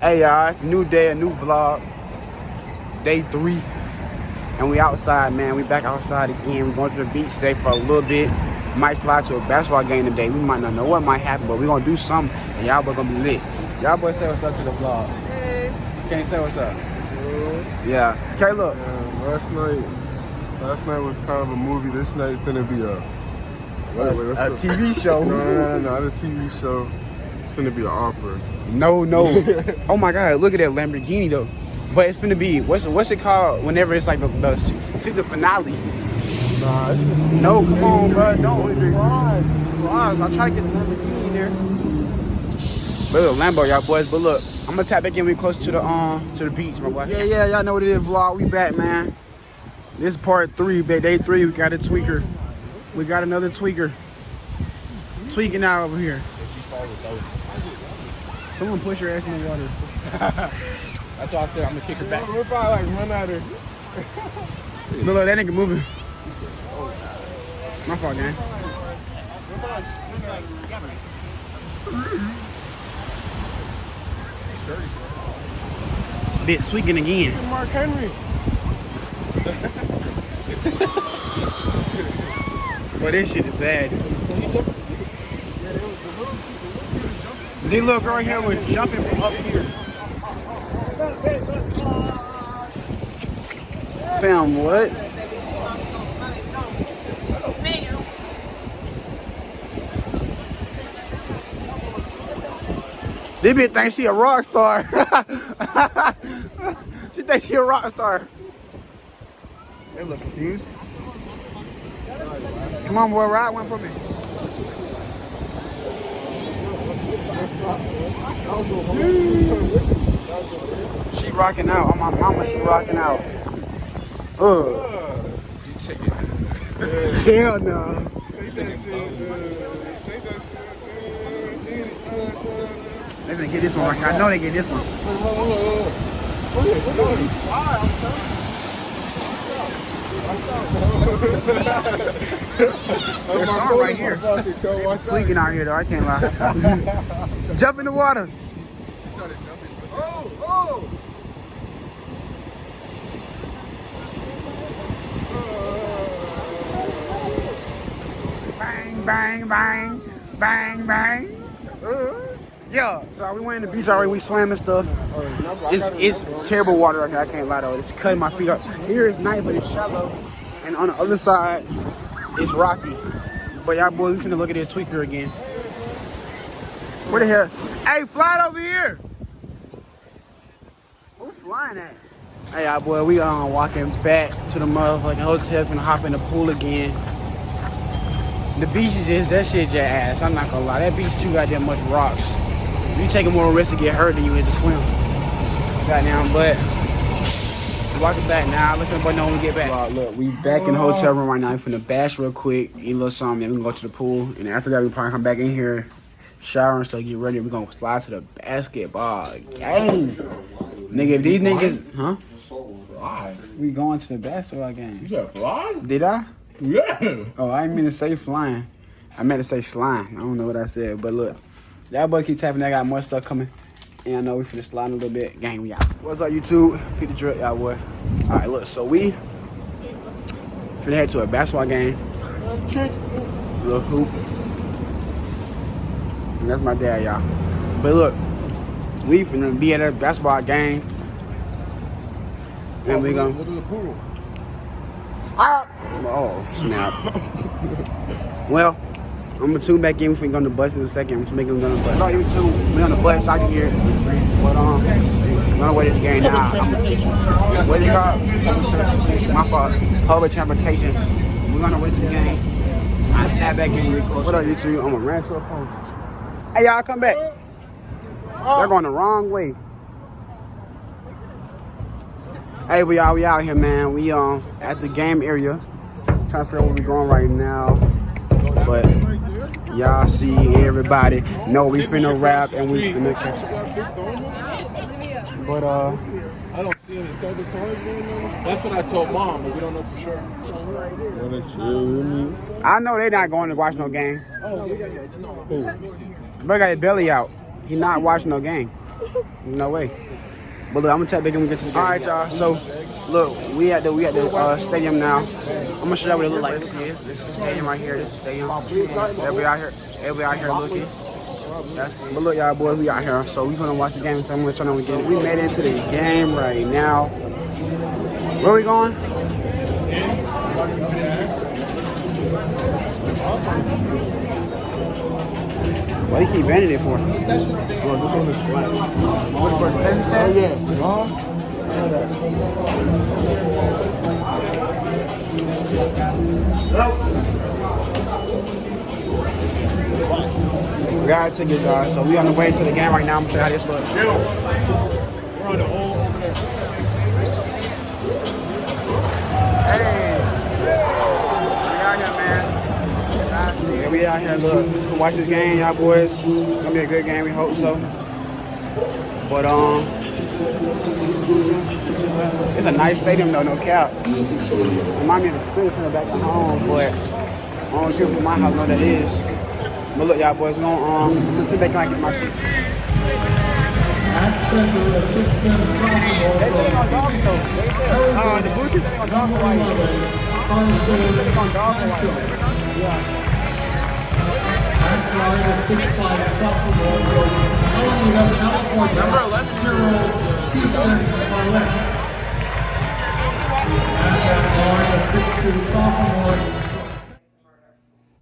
Hey y'all, it's a new day, a new vlog. Day 3. And we outside, man. We back outside again. We're going to the beach today for a little bit. Might slide to a basketball game today. We might not know what might happen, but we're gonna do something and y'all boys gonna be lit. Y'all boys say what's up to the vlog. Hey. Can't say what's up. Yeah. Okay, look. Last night was kind of a movie. This night finna be a TV show. No, not a TV show. It's finna be an opera. No. Oh my God, look at that Lamborghini though. But it's finna be, what's it called whenever it's like the season finale? Nah, it's No, come on, bro. only No. big I'll try to get the Lamborghini in there. But look, Lambo, y'all boys. But look, I'm gonna tap back in. We close to the beach, my boy. Yeah, y'all know what it is, vlog. We back, man. This is part 3, day 3. We got a tweaker. We got another tweaker. Tweaking out over here. Someone push her ass in the water. That's why I said I'm gonna kick her back. We'll probably like run at her. Look, that nigga moving. My fault, gang. Bit tweaking again. Mark Henry. But this shit is bad. This little girl here was jumping from up here. Fam, what? This bitch thinks she a rock star. She thinks she a rock star. They look confused. Come on, boy, ride one for me. She rocking out. On my mama, she rocking out. Hell no. Shake that shit. Shake that shit. They gonna get this one right. I know they get this one. There's some right here. Tweaking out here though, I can't lie. Jump in the water. Bang, bang, bang, bang, bang. Yeah, so we went in the beach already, we swam and stuff. It's terrible water right here, I can't lie though. It's cutting my feet up. Here it's nice, but it's shallow. And on the other side, it's rocky. But y'all boys, we finna look at this tweaker again. Where the hell? Hey, fly it over here! Who's flying at? Hey y'all boy, we walking back to the motherfucking hotel, finna hop in the pool again. The beach is just, that shit your ass, I'm not gonna lie. That beach too goddamn much rocks. You taking more risk to get hurt than you is to swim. Goddamn, but walking back now. Look at the boy know when we get back. Look, we back in the hotel room right now. We finna bash real quick, eat a little something, then we can go to the pool. And after that, we probably come back in here, shower and stuff, get ready. We're gonna slide to the basketball game. Nigga, if these niggas, huh? Fly? We going to the basketball game. You said fly? Did I? Yeah. Oh, I didn't mean to say flying. I meant to say slime. I don't know what I said, but look. Y'all boy keep tapping. I got more stuff coming. And I know we finna slide a little bit. Gang, we out. What's up, YouTube? Get the drip, y'all boy. All right, look. So we finna head to a basketball game. Little hoop. And that's my dad, y'all. But look, we finna be at a basketball game. And we gonna... Go to the pool. Oh, snap. Well, I'm gonna tune back in. We finna go on the bus in a second. I'm just making them go on the bus. No, you too. We on the bus out here. But we're on the way to the game now. What's it called? My fault. Public transportation. We're on the way to the game. I tap back in really close. What up, you two? I'm gonna run to a pole. Hey, y'all, come back. They're going the wrong way. Hey, we out here, man. We at the game area. Trying to figure out where we going right now. But y'all see everybody know we finna rap and we finna catch it. But I don't see any other cars going on. That's what I told Mom, but we don't know for sure. Wanna chill with me? I know they not going to watch no game. Oh, yeah. No. Bro got his belly out. He not watching no game. No way. But look, I'm gonna tap back and we get to the game. All right, y'all. So, look, we at the stadium now. I'm gonna show you what it look like. This is the stadium right here. This is the stadium. Everybody out here looking. That's it. But look, y'all boys, we out here. So we gonna watch the game. So I'm gonna turn on again. We made it into the game right now. Where we going? Why do you keep bending it for? Oh, this one is flat. What's for the second step? Oh, yeah. We got our tickets, y'all. So we on the way to the game right now. I'm gonna show you how this looks. We're on the whole over there. Hey, we out here, man. Yeah, we out here. Look, to watch this game, y'all boys. It's gonna be a good game. We hope so. But it's a nice stadium though, no cap. Remind me of the Civic Center back at home, but I don't care from my house what that is. But look, y'all boys, we're gonna sit back and get my seat. The Bluetooth ain't gonna dog for like Number 11.